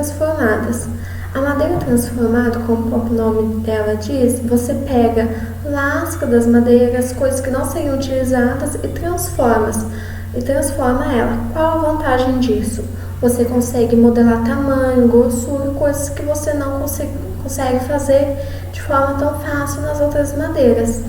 transformadas. A madeira transformada, como o próprio nome dela diz, você pega lasca das madeiras, coisas que não seriam utilizadas e transforma ela. Qual a vantagem disso? Você consegue modelar tamanho, grossura, coisas que você não consegue fazer de forma tão fácil nas outras madeiras.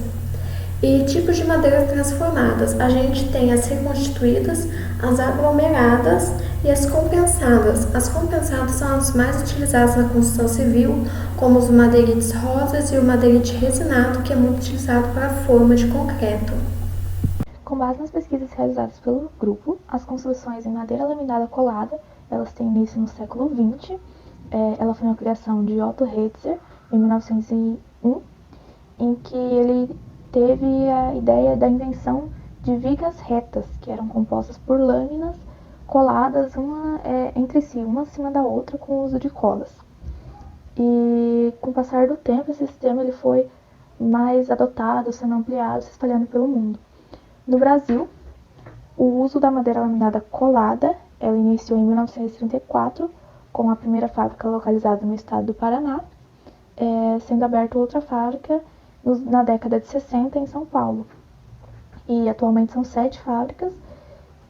E tipos de madeiras transformadas. A gente tem as reconstituídas, as aglomeradas e as compensadas. As compensadas são as mais utilizadas na construção civil, como os madeirites rosas e o madeirite resinado, que é muito utilizado para a forma de concreto. Com base nas pesquisas realizadas pelo grupo, as construções em madeira laminada colada, elas têm início no século XX. Ela foi uma criação de Otto Retzer, em 1901, em que ele teve a ideia da invenção de vigas retas, que eram compostas por lâminas coladas entre si, uma acima da outra, com o uso de colas. E com o passar do tempo, esse sistema ele foi mais adotado, sendo ampliado, se espalhando pelo mundo. No Brasil, o uso da madeira laminada colada, ela iniciou em 1934, com a primeira fábrica localizada no estado do Paraná, sendo aberta outra fábrica na década de 60 em São Paulo. E atualmente são 7 fábricas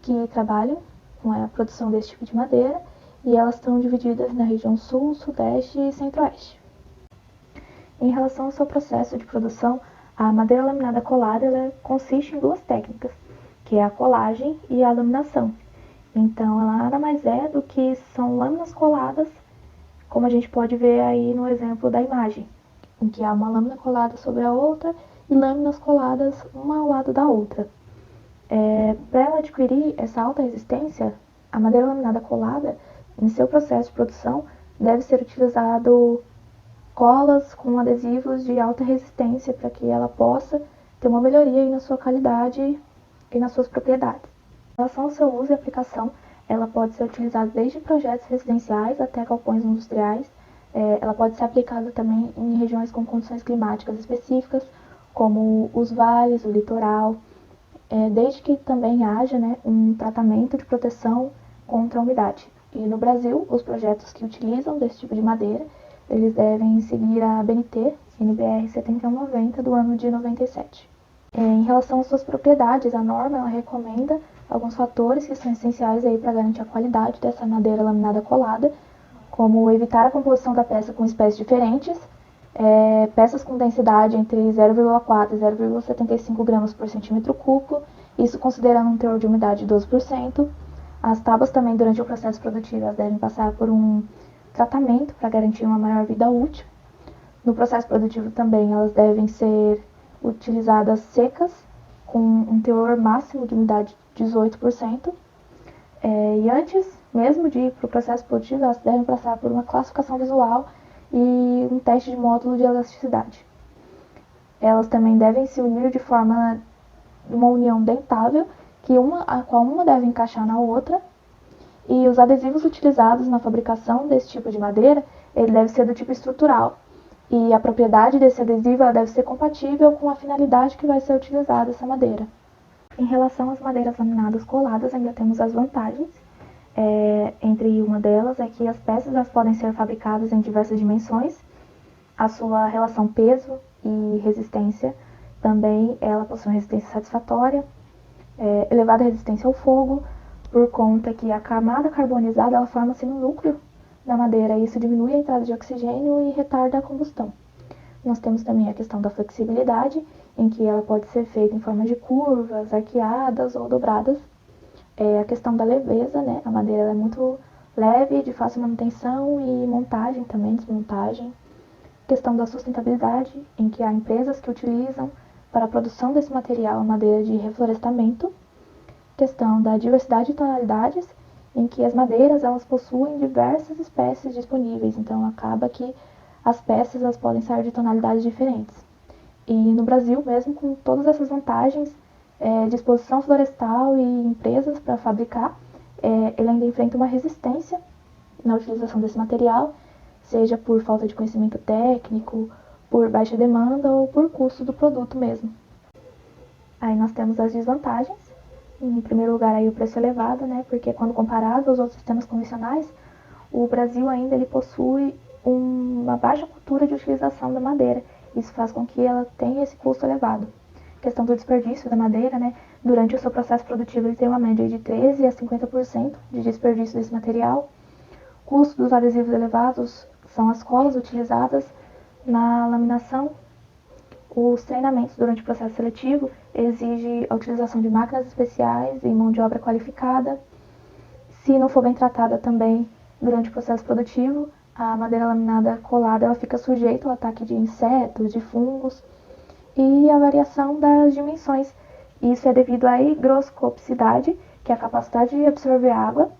que trabalham com a produção desse tipo de madeira, e elas estão divididas na região sul, sudeste e centro-oeste. Em relação ao seu processo de produção, a madeira laminada colada ela consiste em 2 técnicas, que é a colagem e a laminação. Então, ela nada mais é do que são lâminas coladas, como a gente pode ver aí no exemplo da imagem, em que há uma lâmina colada sobre a outra e lâminas coladas uma ao lado da outra. Para ela adquirir essa alta resistência, a madeira laminada colada, em seu processo de produção, deve ser utilizado colas com adesivos de alta resistência para que ela possa ter uma melhoria aí na sua qualidade e nas suas propriedades. Em relação ao seu uso e aplicação, ela pode ser utilizada desde projetos residenciais até galpões industriais. Ela pode ser aplicada também em regiões com condições climáticas específicas, como os vales, o litoral, desde que também haja, né, um tratamento de proteção contra a umidade. E no Brasil, os projetos que utilizam desse tipo de madeira, eles devem seguir a ABNT NBR 7190 do ano de 97. Em relação às suas propriedades, a norma ela recomenda alguns fatores que são essenciais para garantir a qualidade dessa madeira laminada colada, como evitar a composição da peça com espécies diferentes, peças com densidade entre 0,4 e 0,75 gramas por centímetro cúbico, isso considerando um teor de umidade de 12%. As tábuas também, durante o processo produtivo, elas devem passar por um tratamento para garantir uma maior vida útil. No processo produtivo também, elas devem ser utilizadas secas, com um teor máximo de umidade de 18%. E antes mesmo de ir para o processo produtivo, elas devem passar por uma classificação visual e um teste de módulo de elasticidade. Elas também devem se unir de forma uma união dentável, a qual uma deve encaixar na outra. E os adesivos utilizados na fabricação desse tipo de madeira, ele deve ser do tipo estrutural. E a propriedade desse adesivo ela deve ser compatível com a finalidade que vai ser utilizada essa madeira. Em relação às madeiras laminadas coladas, ainda temos as vantagens. Entre uma delas é que as peças elas podem ser fabricadas em diversas dimensões. A sua relação peso e resistência também ela possui uma resistência satisfatória, elevada resistência ao fogo, por conta que a camada carbonizada ela forma-se no núcleo da madeira e isso diminui a entrada de oxigênio e retarda a combustão. Nós temos também a questão da flexibilidade, em que ela pode ser feita em forma de curvas, arqueadas ou dobradas. A questão da leveza, né? A madeira ela é muito leve, de fácil manutenção e montagem também, desmontagem. Questão da sustentabilidade, em que há empresas que utilizam para a produção desse material a madeira de reflorestamento. Questão da diversidade de tonalidades, em que as madeiras elas possuem diversas espécies disponíveis, então acaba que as peças elas podem sair de tonalidades diferentes. E no Brasil, mesmo com todas essas vantagens, disposição florestal e empresas para fabricar, ele ainda enfrenta uma resistência na utilização desse material, seja por falta de conhecimento técnico, por baixa demanda ou por custo do produto mesmo. Aí nós temos as desvantagens. Em primeiro lugar, aí, o preço elevado, né? Porque quando comparado aos outros sistemas convencionais, o Brasil ainda ele possui uma baixa cultura de utilização da madeira. Isso faz com que ela tenha esse custo elevado. A questão do desperdício da madeira, né? Durante o seu processo produtivo, ele tem uma média de 13 a 50% de desperdício desse material. O custo dos adesivos elevados são as colas utilizadas na laminação. Os treinamentos durante o processo seletivo exigem a utilização de máquinas especiais e mão de obra qualificada. Se não for bem tratada também durante o processo produtivo, a madeira laminada colada ela fica sujeita ao ataque de insetos, de fungos e a variação das dimensões. Isso é devido à higroscopicidade, que é a capacidade de absorver água,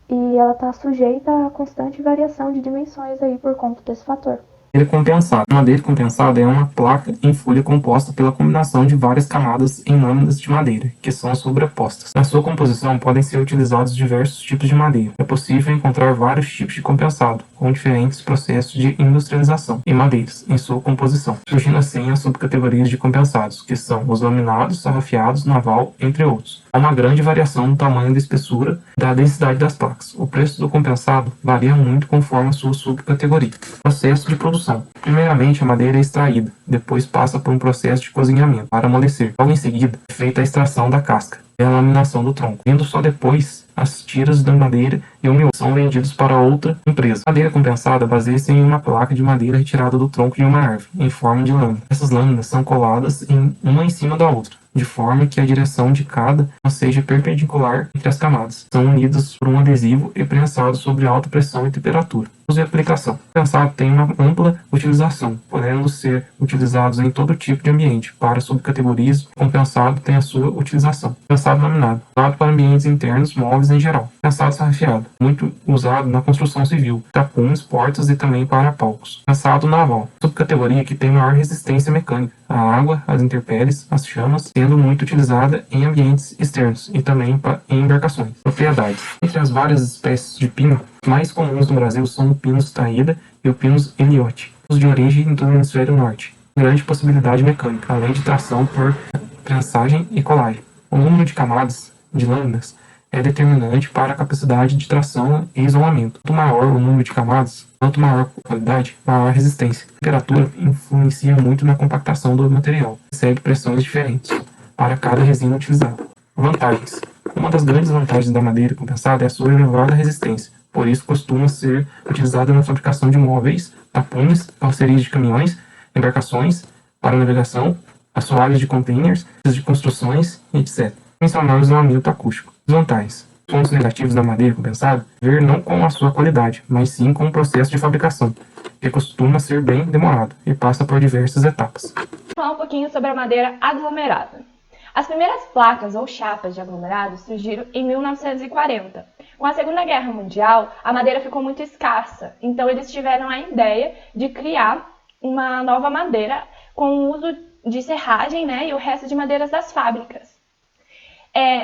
e ela está sujeita a constante variação de dimensões aí por conta desse fator. Madeira compensada. A madeira compensada é uma placa em folha composta pela combinação de várias camadas em lâminas de madeira, que são sobrepostas. Na sua composição podem ser utilizados diversos tipos de madeira. É possível encontrar vários tipos de compensado, com diferentes processos de industrialização em madeiras em sua composição, surgindo assim as subcategorias de compensados, que são os laminados, sarrafiados, naval, entre outros. Há uma grande variação no tamanho, da espessura e da densidade das placas. O preço do compensado varia muito conforme a sua subcategoria. Processo de produção. Primeiramente, a madeira é extraída, depois passa por um processo de cozinhamento para amolecer. Logo em seguida, é feita a extração da casca e a laminação do tronco. Vindo só depois, as tiras da madeira e o miolo são vendidos para outra empresa. A madeira compensada baseia-se em uma placa de madeira retirada do tronco de uma árvore, em forma de lâmina. Essas lâminas são coladas uma em cima da outra, de forma que a direção de cada seja perpendicular entre as camadas. São unidas por um adesivo e prensados sobre alta pressão e temperatura. Uso e aplicação. O compensado tem uma ampla utilização, podendo ser utilizados em todo tipo de ambiente. Para subcategorias, o compensado tem a sua utilização. Compensado laminado. Usado para ambientes internos, móveis em geral. Compensado sarrafiado. Muito usado na construção civil, tapumes, portas e também para palcos. Compensado naval. Subcategoria que tem maior resistência mecânica à água, às intempéries, às chamas, sendo muito utilizada em ambientes externos e também em embarcações. Propriedades. Entre as várias espécies de pino, mais comuns no Brasil são o Pinus taída e o Pinus ellioti, os de origem do hemisfério norte. Grande possibilidade mecânica, além de tração por prensagem e colagem. O número de camadas de lâminas é determinante para a capacidade de tração e isolamento. Quanto maior o número de camadas, quanto maior a qualidade, maior a resistência. A temperatura influencia muito na compactação do material. Recebe pressões diferentes para cada resina utilizada. Vantagens. Uma das grandes vantagens da madeira compensada é a sua elevada resistência. Por isso, costuma ser utilizada na fabricação de móveis, tapumes, carrocerias de caminhões, embarcações para navegação, assoalhos de containers, de construções, etc. Mencionar o isolamento acústico. Desvantagens. Os pontos negativos da madeira compensada ver não com a sua qualidade, mas sim com o processo de fabricação, que costuma ser bem demorado e passa por diversas etapas. Vou falar um pouquinho sobre a madeira aglomerada. As primeiras placas ou chapas de aglomerado surgiram em 1940. Com a Segunda Guerra Mundial, a madeira ficou muito escassa, então eles tiveram a ideia de criar uma nova madeira com o uso de serragem, né, e o resto de madeiras das fábricas.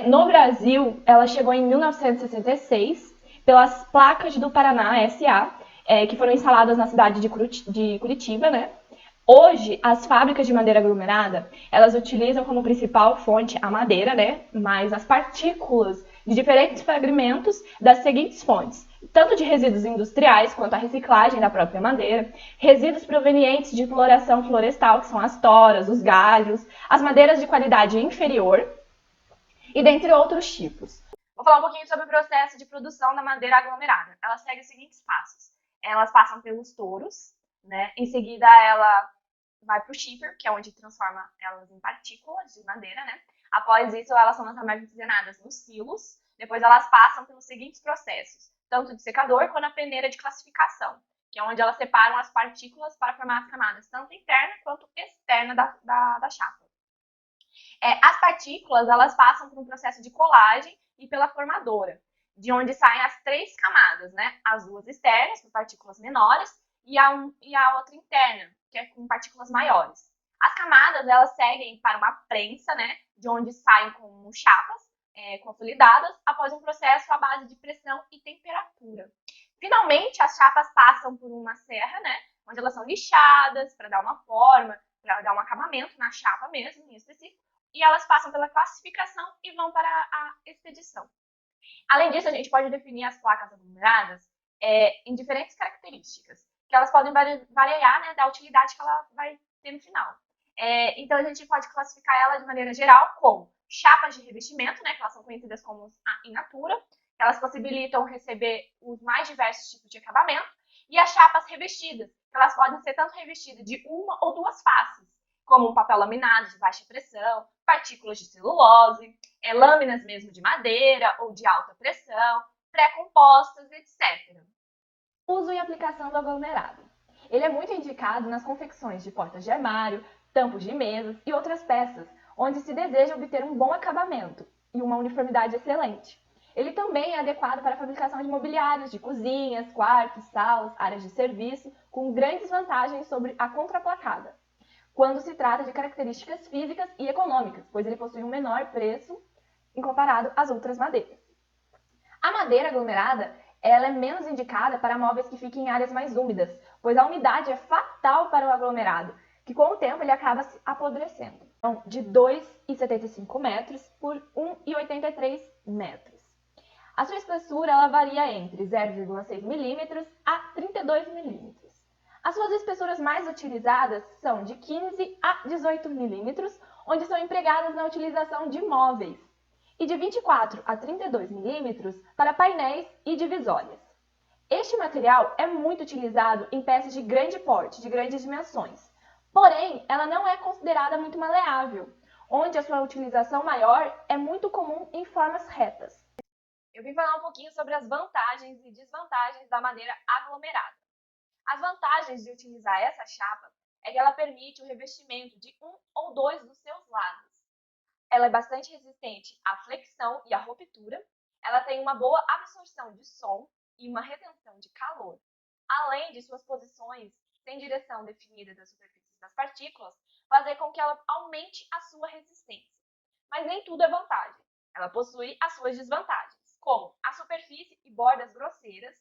No Brasil, ela chegou em 1966 pelas Placas do Paraná S.A., que foram instaladas na cidade de Curitiba, né? Hoje, as fábricas de madeira aglomerada, elas utilizam como principal fonte a madeira, né? Mas as partículas de diferentes fragmentos das seguintes fontes, tanto de resíduos industriais quanto a reciclagem da própria madeira, resíduos provenientes de exploração florestal, que são as toras, os galhos, as madeiras de qualidade inferior, e dentre outros tipos. Vou falar um pouquinho sobre o processo de produção da madeira aglomerada. Ela segue os seguintes passos. Elas passam pelos touros, né? Em seguida ela vai para o shipper, que é onde transforma elas em partículas de madeira, né? Após isso, elas são armazenadas nos silos. Depois elas passam pelos seguintes processos, tanto de secador quanto a peneira de classificação, que é onde elas separam as partículas para formar as camadas, tanto interna quanto externa da chapa. As partículas, elas passam por um processo de colagem e pela formadora, de onde saem as três camadas, né? As duas externas, com partículas menores, e a outra interna, que é com partículas maiores. As camadas, elas seguem para uma prensa, né? De onde saem como chapas consolidadas, após um processo à base de pressão e temperatura. Finalmente, as chapas passam por uma serra, né? Onde elas são lixadas para dar uma forma, para dar um acabamento na chapa mesmo, em específico, e elas passam pela classificação e vão para a expedição. Além disso, a gente pode definir as placas aglomeradas em diferentes características, que elas podem variar, né, da utilidade que ela vai ter no final. Então, a gente pode classificar ela de maneira geral como chapas de revestimento, né, que elas são conhecidas como in natura, que elas possibilitam receber os mais diversos tipos de acabamento, e as chapas revestidas, que elas podem ser tanto revestidas de uma ou duas faces, como um papel laminado de baixa pressão, partículas de celulose, lâminas mesmo de madeira ou de alta pressão, pré-compostas, etc. Uso e aplicação do aglomerado. Ele é muito indicado nas confecções de portas de armário, tampos de mesas e outras peças, onde se deseja obter um bom acabamento e uma uniformidade excelente. Ele também é adequado para a fabricação de mobiliários de cozinhas, quartos, salas, áreas de serviço, com grandes vantagens sobre a contraplacada, quando se trata de características físicas e econômicas, pois ele possui um menor preço em comparado às outras madeiras. A madeira aglomerada ela é menos indicada para móveis que fiquem em áreas mais úmidas, pois a umidade é fatal para o aglomerado, que com o tempo ele acaba se apodrecendo. Então, de 2,75 metros por 1,83 metros. A sua espessura ela varia entre 0,6 milímetros a 32 milímetros. As suas espessuras mais utilizadas são de 15 a 18 milímetros, onde são empregadas na utilização de móveis, e de 24 a 32 milímetros para painéis e divisórias. Este material é muito utilizado em peças de grande porte, de grandes dimensões. Porém, ela não é considerada muito maleável, onde a sua utilização maior é muito comum em formas retas. Eu vim falar um pouquinho sobre as vantagens e desvantagens da madeira aglomerada. As vantagens de utilizar essa chapa é que ela permite o revestimento de um ou dois dos seus lados. Ela é bastante resistente à flexão e à ruptura. Ela tem uma boa absorção de som e uma retenção de calor, além de suas posições sem direção definida das superfícies das partículas, fazer com que ela aumente a sua resistência. Mas nem tudo é vantagem. Ela possui as suas desvantagens, como a superfície e bordas grosseiras.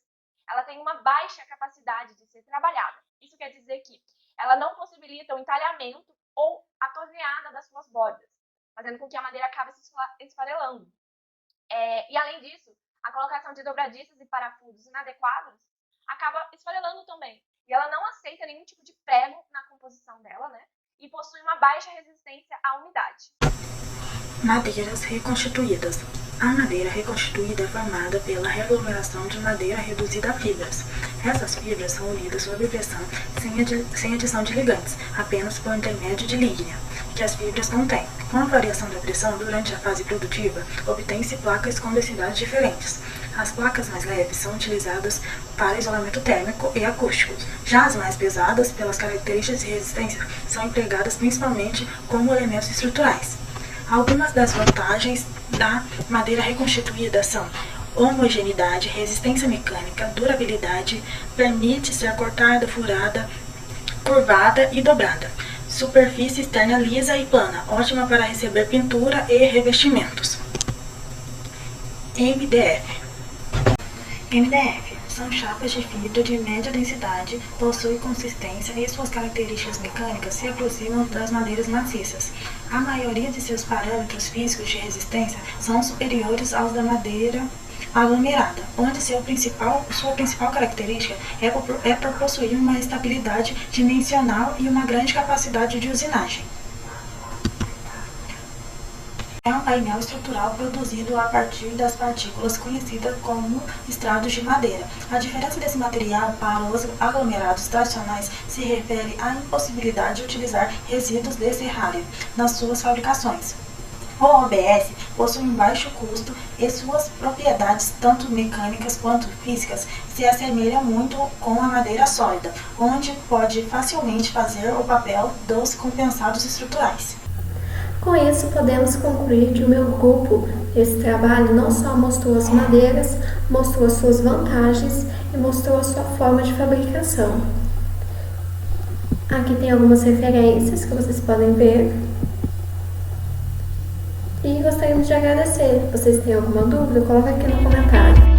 Ela tem uma baixa capacidade de ser trabalhada. Isso quer dizer que ela não possibilita o entalhamento ou a torneada das suas bordas, fazendo com que a madeira acabe se esfarelando. E além disso, a colocação de dobradiças e parafusos inadequados acaba esfarelando também. E ela não aceita nenhum tipo de prego na composição dela, né? E possui uma baixa resistência à umidade. Madeiras reconstituídas. A madeira reconstituída é formada pela reaglomeração de madeira reduzida a fibras. Essas fibras são unidas sob pressão sem adição de ligantes, apenas por intermédio de lignea, que as fibras contêm. Com a variação da pressão durante a fase produtiva, obtém-se placas com densidades diferentes. As placas mais leves são utilizadas para isolamento térmico e acústico. Já as mais pesadas, pelas características de resistência, são empregadas principalmente como elementos estruturais. Algumas das vantagens da madeira reconstituída são homogeneidade, resistência mecânica, durabilidade, permite ser cortada, furada, curvada e dobrada. Superfície externa lisa e plana, ótima para receber pintura e revestimentos. MDF. MDF são chapas de fibra de média densidade, possuem consistência e suas características mecânicas se aproximam das madeiras maciças. A maioria de seus parâmetros físicos de resistência são superiores aos da madeira aglomerada, onde sua principal característica é por possuir uma estabilidade dimensional e uma grande capacidade de usinagem. É um painel estrutural produzido a partir das partículas conhecidas como estratos de madeira. A diferença desse material para os aglomerados tradicionais se refere à impossibilidade de utilizar resíduos de serralho nas suas fabricações. O OBS possui um baixo custo e suas propriedades, tanto mecânicas quanto físicas, se assemelham muito com a madeira sólida, onde pode facilmente fazer o papel dos compensados estruturais. Com isso, podemos concluir que o meu grupo, esse trabalho, não só mostrou as madeiras, mostrou as suas vantagens e mostrou a sua forma de fabricação. Aqui tem algumas referências que vocês podem ver. E gostaríamos de agradecer. Se vocês têm alguma dúvida, coloca aqui no comentário.